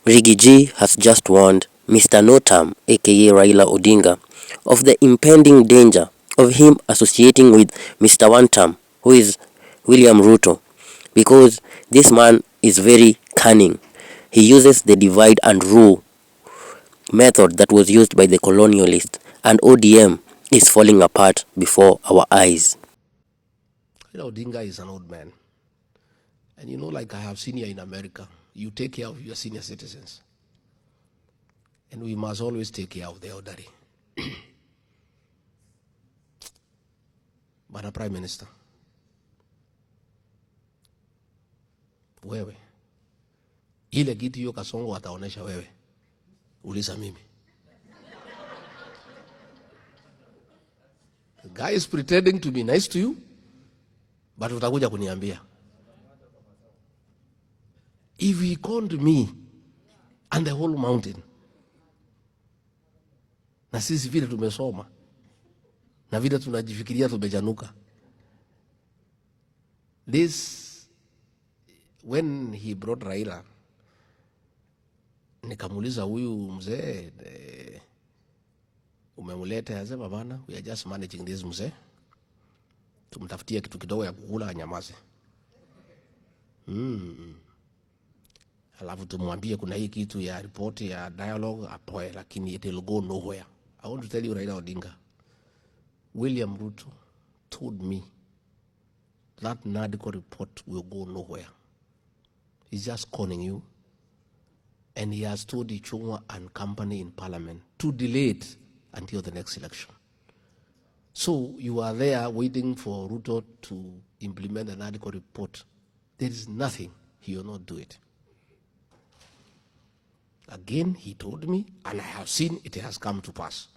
Riggy G has just warned Mr. Notam, aka Raila Odinga, of the impending danger of him associating with Mr. One Term, who is William Ruto, because this man is very cunning. He uses the divide and rule method that was used by the colonialists, and ODM is falling apart before our eyes. Raila Odinga is an old man. And like I have seen here in America, you take care of your senior citizens. And we must always take care of the elderly. Bwana Prime Minister, wewe ile kitu hiyo Kasongo ataonesha wewe, uliza mimi. The guy is pretending to be nice to you, but utakuja kuniambia. If he called me and the whole mountain, na sisi vile tumesoma na vile tunajifikiria tumejanuka, this, when he brought Raila, nikamuliza huyu mzee umemuleta, yasema bana, we are just managing this mzee, tumtafutie kitu kidogo ya kukula anyamaze. Alafu tumwambie kuna hii kitu ya report ya dialogue apoe, lakini it will go nowhere. I want to tell you, Raila Odinga, William Ruto told me that NADCO report will go nowhere. He's just conning you. And he has told Ichung'wa and company in parliament to delay it until the next election. So you are there waiting for Ruto to implement the NADCO report. There is nothing, he will not do it. Again, he told me, and I have seen it has come to pass,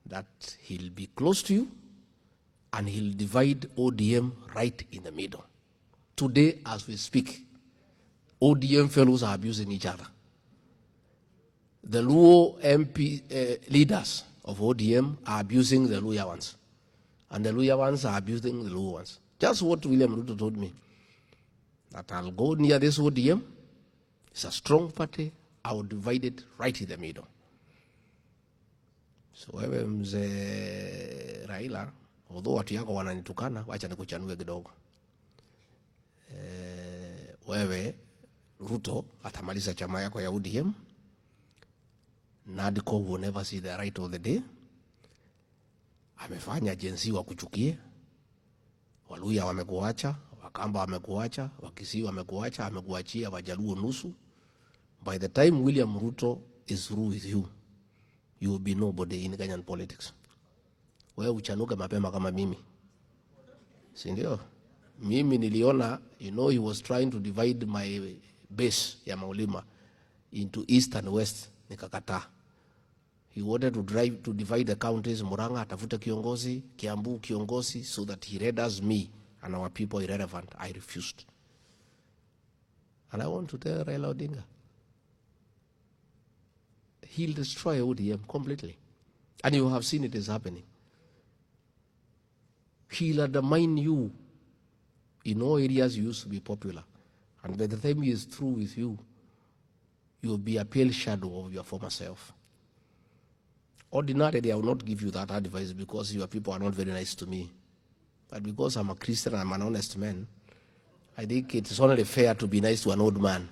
that he'll be close to you and he'll divide ODM right in the middle. Today, as we speak, ODM fellows are abusing each other. The Luo MP leaders of ODM are abusing the Luya ones, and the Luya ones are abusing the Luo ones. Just what William Ruto told me, that I'll go near this ODM. It's a strong party. I will divide it right in the middle. So wewe Mzee Raila, although watu yako wananitukana, wacha nikuchanue kidogo. Wewe Ruto atamaliza chama yako ya ODM. NADCO will never see the light of the day. Amefanya jensi wa kuchukie. Waluya wamekuacha, Wakamba wamekuacha, Wakisii wamekuacha, amekuachia Wajaluo nusu. By the time William Ruto is through with you, you will be nobody in Kenyan politics. Wewe uchanuke mapema kama mimi. Si ndio? Mimi niliona, he was trying to divide my base ya Maulima into east and west, nikakataa. He wanted to divide the counties, Murang'a atafute kiongozi, Kiambu kiongozi, so that he renders me and our people irrelevant. I refused. And I want to tell Raila Odinga, he'll destroy ODM completely. And you have seen it is happening. He'll undermine you in all areas you used to be popular. And by the time he is through with you, you'll be a pale shadow of your former self. Ordinarily, I will not give you that advice because your people are not very nice to me. But because I'm a Christian and I'm an honest man, I think it's only fair to be nice to an old man.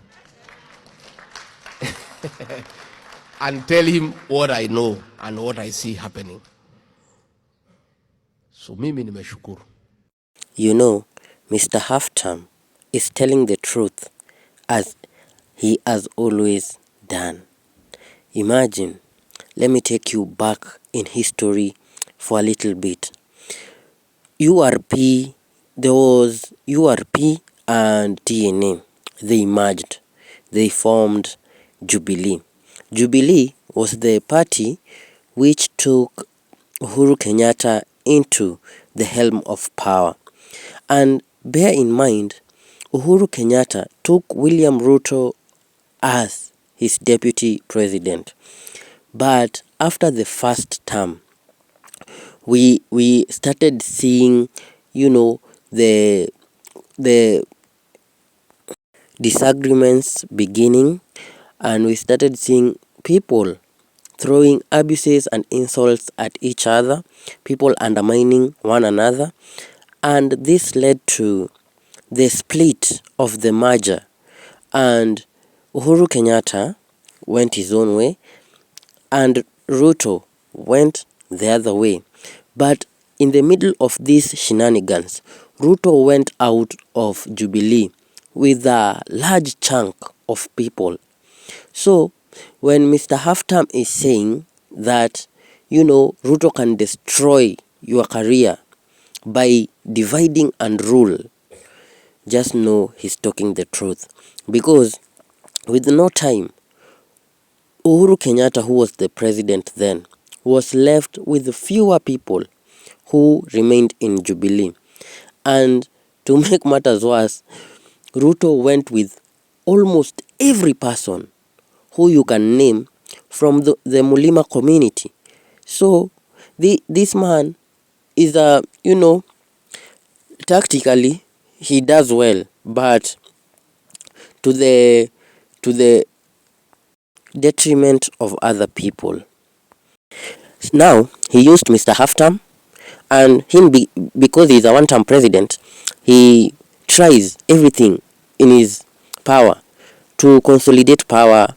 And tell him what I know and what I see happening. So mimi nimeshukuru. Mr. Half-Term is telling the truth, as he has always done. Imagine, let me take you back in history for a little bit. There was URP and TNA. They merged. They formed Jubilee. Jubilee was the party which took Uhuru Kenyatta into the helm of power. And bear in mind, Uhuru Kenyatta took William Ruto as his deputy president. But after the first term, we started seeing, the disagreements beginning, and we started seeing people throwing abuses and insults at each other, people undermining one another, and this led to the split of the merger, and Uhuru Kenyatta went his own way and Ruto went the other way. But in the middle of these shenanigans, Ruto went out of Jubilee with a large chunk of people. So when Mr. Halfterm is saying that, Ruto can destroy your career by dividing and rule, just know he's talking the truth. Because with no time, Uhuru Kenyatta, who was the president then, was left with fewer people who remained in Jubilee. And to make matters worse, Ruto went with almost every person who you can name from the Mulima community. So this man is tactically he does well, but to the detriment of other people. Now he used Mr. Halfterm, and because he's a one-term president, he tries everything in his power to consolidate power,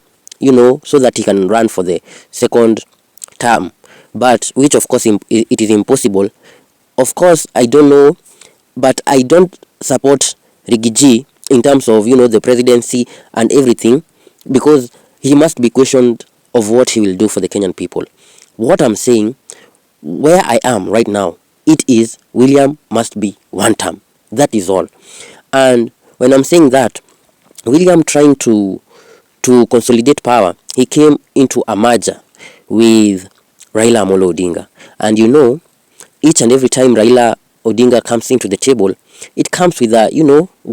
so that he can run for the second term. But which of course it is impossible. Of course, I don't know, but I don't support Rigiji in terms of the presidency and everything, because he must be questioned of what he will do for the Kenyan people. What I'm saying, where I am right now, it is William must be one term. That is all. And when I'm saying that, William trying to consolidate power, he came into a merger with Raila Odinga. And each and every time Raila Odinga comes into the table, it comes with a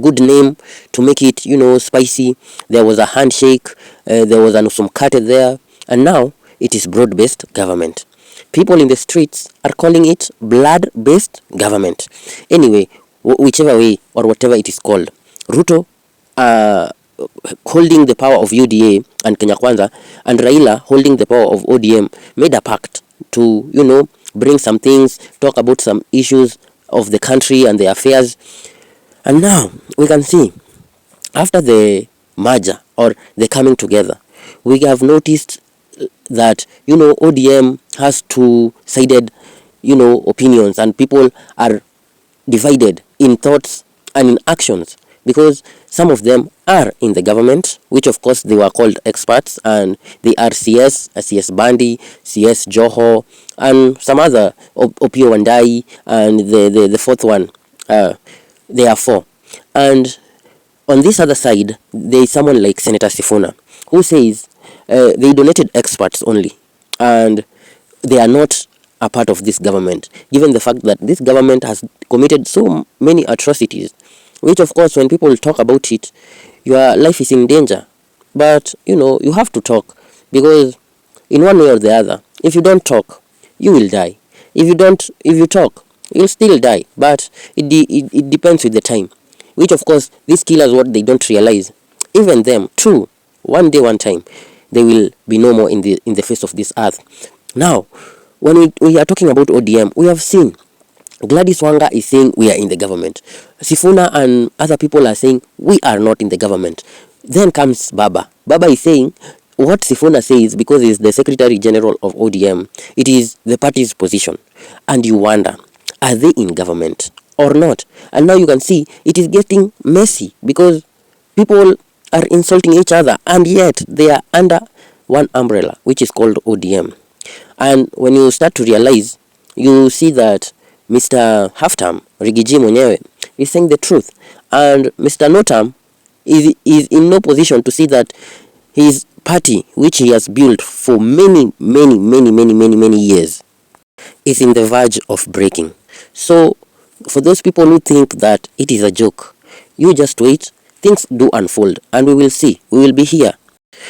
good name to make it spicy. There was a handshake, there was an usumkate there, and now it is broad-based government. People in the streets are calling it blood-based government. Anyway, whichever way or whatever it is called, Ruto holding the power of UDA and Kenya Kwanza, and Raila holding the power of ODM made a pact to bring some things, talk about some issues of the country and the affairs. And now we can see, after the merger or the coming together, we have noticed that ODM has two-sided opinions, and people are divided in thoughts and in actions, because some of them are in the government, which of course they were called experts, and they are CS Bandi, CS Joho, and some other, Opio Wandai, and the fourth one. There are four. And on this other side, there is someone like Senator Sifuna, who says they donated experts only, and they are not a part of this government, given the fact that this government has committed so many atrocities, which of course when people talk about it, your life is in danger. But you have to talk, because in one way or the other, if you don't talk, you will die. If you talk, you'll still die, but it depends with the time, which of course these killers, what they don't realize, even them too, one day, one time, they will be no more in the face of this earth. Now, when we are talking about ODM, we have seen Gladys Wanga is saying we are in the government. Sifuna and other people are saying we are not in the government. Then comes Baba. Baba is saying what Sifuna says, because he is the Secretary General of ODM, it is the party's position. And you wonder, are they in government or not? And now you can see it is getting messy, because people are insulting each other, and yet they are under one umbrella, which is called ODM. And when you start to realize, you see that Mr. Halfterm, Rigiji mwenyewe, is saying the truth, and Mr. Notam is in no position to see that his party, which he has built for many years, is in the verge of breaking. So for those people who think that it is a joke, you just wait, things do unfold, and we will see. We will be here.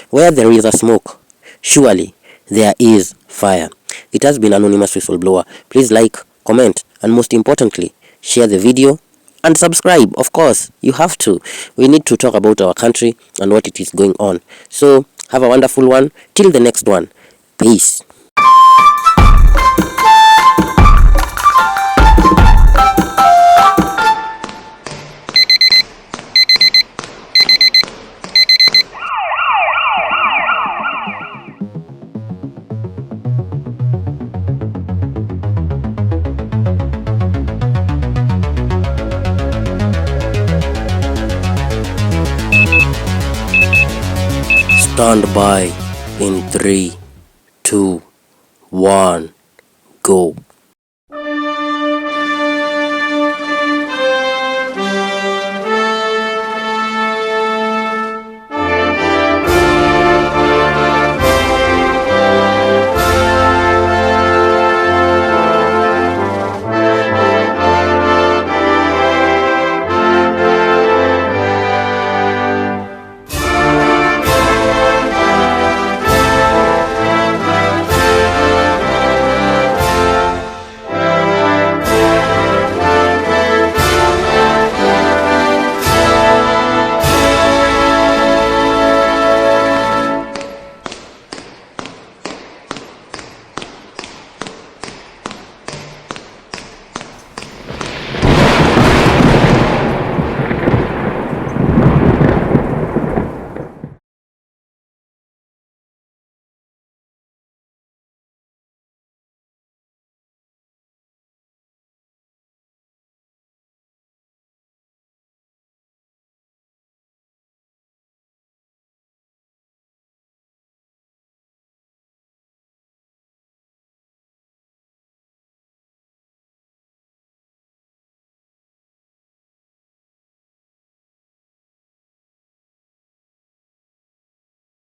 Where there is a smoke, surely there is fire. It has been Anonymous Whistleblower. Please like, comment, and most importantly, share the video and subscribe. Of course, you have to. We need to talk about our country and what it is going on. So, have a wonderful one. Till the next one. Peace. Stand by in 3, 2, 1, go.